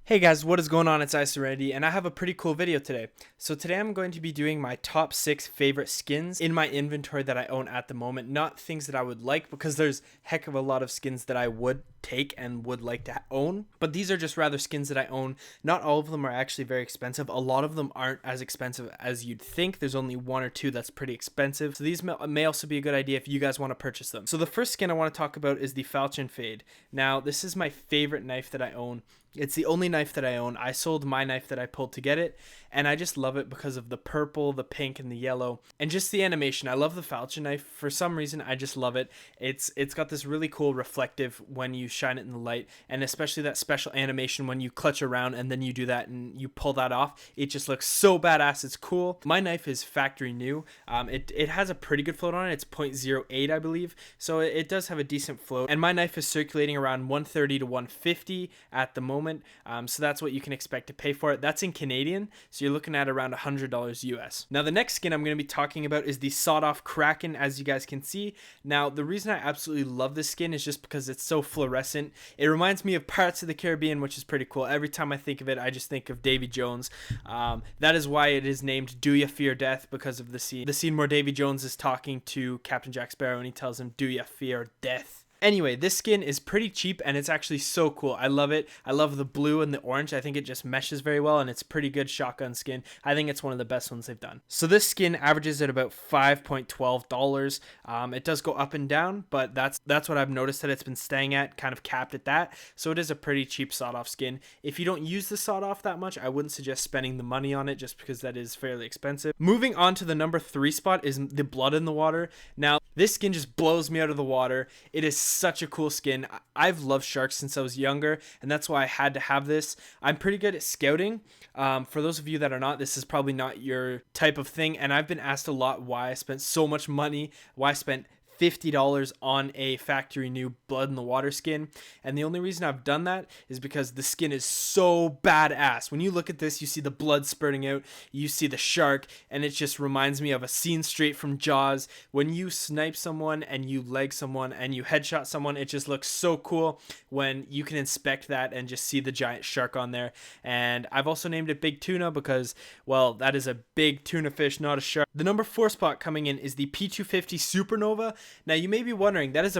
Hey guys, what is going on? It's iSerenity, and I have a pretty cool video today. So today I'm going to be doing my top 6 favorite skins in my inventory that I own at the moment. Not things that I would like, because there's heck of a lot of skins that I would take and would like to own. But these are just rather skins that I own. Not all of them are actually very expensive. A lot of them aren't as expensive as you'd think. There's only one or two that's pretty expensive. So these may also be a good idea if you guys want to purchase them. So the first skin I want to talk about is the Falchion Fade. Now, this is my favorite knife that I own. It's the only knife that I own. I sold my knife that I pulled to get it, and I just love it because of the purple, the pink, and the yellow, and just the animation. I love the Falchion knife. For some reason, I just love it. It's got this really cool reflective when you shine it in the light, and especially that special animation when you clutch around and then you do that and you pull that off. It just looks so badass. It's cool. My knife is factory new. It has a pretty good float on it. It's 0.08, I believe, so it does have a decent float, and my knife is circulating around 130 to 150 at the moment. So that's what you can expect to pay for it. That's in Canadian, so you're looking at around $100 US. Now the next skin I'm going to be talking about is the Sawed Off Kraken, as you guys can see. Now the reason I absolutely love this skin is just because it's so fluorescent. It reminds me of Pirates of the Caribbean, which is pretty cool. Every time I think of it, I just think of Davy Jones. That is why it is named Do Ya Fear Death, because of the scene where Davy Jones is talking to Captain Jack Sparrow and he tells him, "Do ya fear death?" Anyway, this skin is pretty cheap and it's actually so cool. I love it. I love the blue and the orange. I think it just meshes very well and it's pretty good shotgun skin. I think it's one of the best ones they've done. So this skin averages at about $5.12. It does go up and down, but that's what I've noticed that it's been staying at, kind of capped at that. So it is a pretty cheap sawed-off skin. If you don't use the sawed-off that much, I wouldn't suggest spending the money on it just because that is fairly expensive. Moving on to the number 3 spot is the Blood in the Water. Now, this skin just blows me out of the water. It is such a cool skin. I've loved sharks since I was younger, and that's why I had to have this. I'm pretty good at scouting. For those of you that are not, this is probably not your type of thing, and I've been asked a lot why I spent so much money, why I spent $50 on a factory new Blood in the Water skin. And the only reason I've done that is because the skin is so badass. When you look at this, you see the blood spurting out, you see the shark, and it just reminds me of a scene straight from Jaws. When you snipe someone and you leg someone and you headshot someone, it just looks so cool when you can inspect that and just see the giant shark on there. And I've also named it Big Tuna because, well, that is a big tuna fish, not a shark. The number 4 spot coming in is the P250 Supernova. Now you may be wondering, that is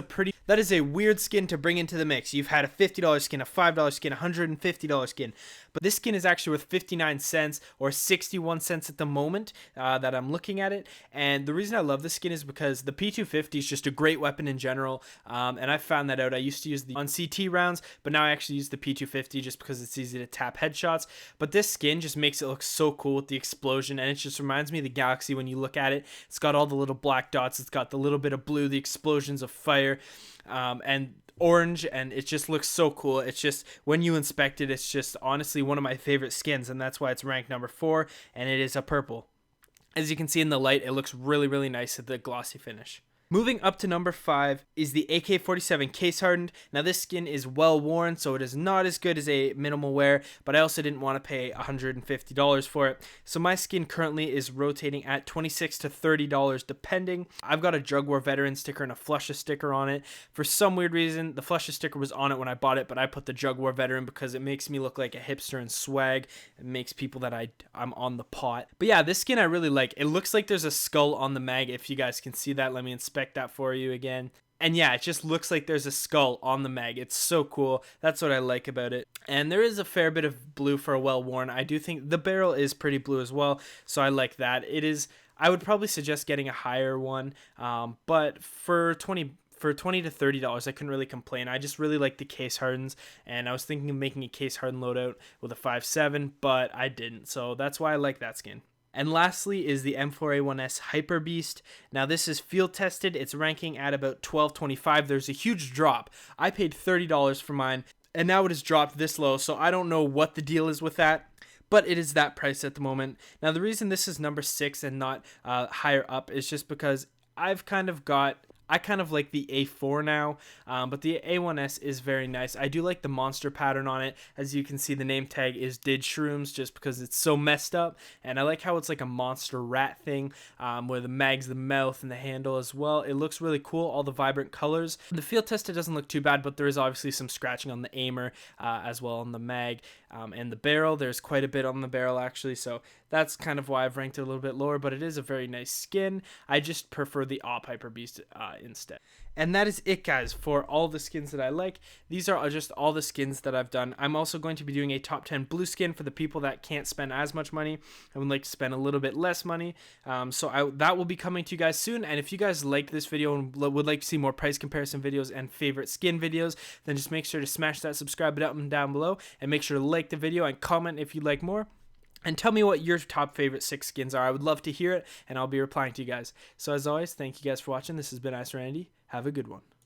a weird skin to bring into the mix. You've had a $50 skin, a $5 skin, a $150 skin, but this skin is actually worth 59 cents or 61 cents at the moment that I'm looking at it. And the reason I love this skin is because the P250 is just a great weapon in general, and I found that out. I used to use the on CT rounds, but now I actually use the P250 just because it's easy to tap headshots. But this skin just makes it look so cool with the explosion, and it just reminds me of the Galaxy when you look at it. It's got all the little black dots, it's got the little bit of blue, the explosions of fire, and orange, and it just looks so cool. It's just, when you inspect it, it's just honestly one of my favorite skins, and that's why it's ranked number 4, and it is a purple. As you can see in the light, it looks really, really nice with the glossy finish. Moving up to number 5 is the AK-47 Case Hardened. Now this skin is well worn, so it is not as good as a minimal wear, but I also didn't want to pay $150 for it. So my skin currently is rotating at $26 to $30 depending. I've got a Drug War Veteran sticker and a Flusha sticker on it. For some weird reason, the Flusha sticker was on it when I bought it, but I put the Drug War Veteran because it makes me look like a hipster and swag. It makes people that I'm on the pot. But yeah, this skin I really like. It looks like there's a skull on the mag. If you guys can see that, let me inspect that for you again. And yeah, it just looks like there's a skull on the mag. It's so cool. That's what I like about it. And there is a fair bit of blue for a well worn. I do think the barrel is pretty blue as well, so I like that. I would probably suggest getting a higher one, but for $20 to $30, I couldn't really complain. I just really like the case hardens, and I was thinking of making a case hardened loadout with a 5.7, but I didn't, so that's why I like that skin. And lastly is the M4A1S Hyperbeast. Now this is field tested. It's ranking at about $12.25. There's a huge drop. I paid $30 for mine, and now it has dropped this low, so I don't know what the deal is with that, but it is that price at the moment. Now the reason this is number 6 and not higher up is just because I kind of like the A4 now, but the A1S is very nice. I do like the monster pattern on it. As you can see, the name tag is Did Shrooms just because it's so messed up, and I like how it's like a monster rat thing where the mag's the mouth and the handle as well. It looks really cool, all the vibrant colors. The field test, it doesn't look too bad, but there is obviously some scratching on the aimer as well on the mag. And the barrel, there's quite a bit on the barrel actually, so that's kind of why I've ranked it a little bit lower, but it is a very nice skin. I just prefer the Op Hyperbeast instead. And that is it, guys, for all the skins that I like. These are just all the skins that I've done. I'm also going to be doing a top 10 blue skin for the people that can't spend as much money and would like to spend a little bit less money. That will be coming to you guys soon. And if you guys like this video and would like to see more price comparison videos and favorite skin videos, then just make sure to smash that subscribe button down below and make sure to like the video and comment if you'd like more. And tell me what your top favorite 6 skins are. I would love to hear it, and I'll be replying to you guys. So as always, thank you guys for watching. This has been Ice Randy. Have a good one.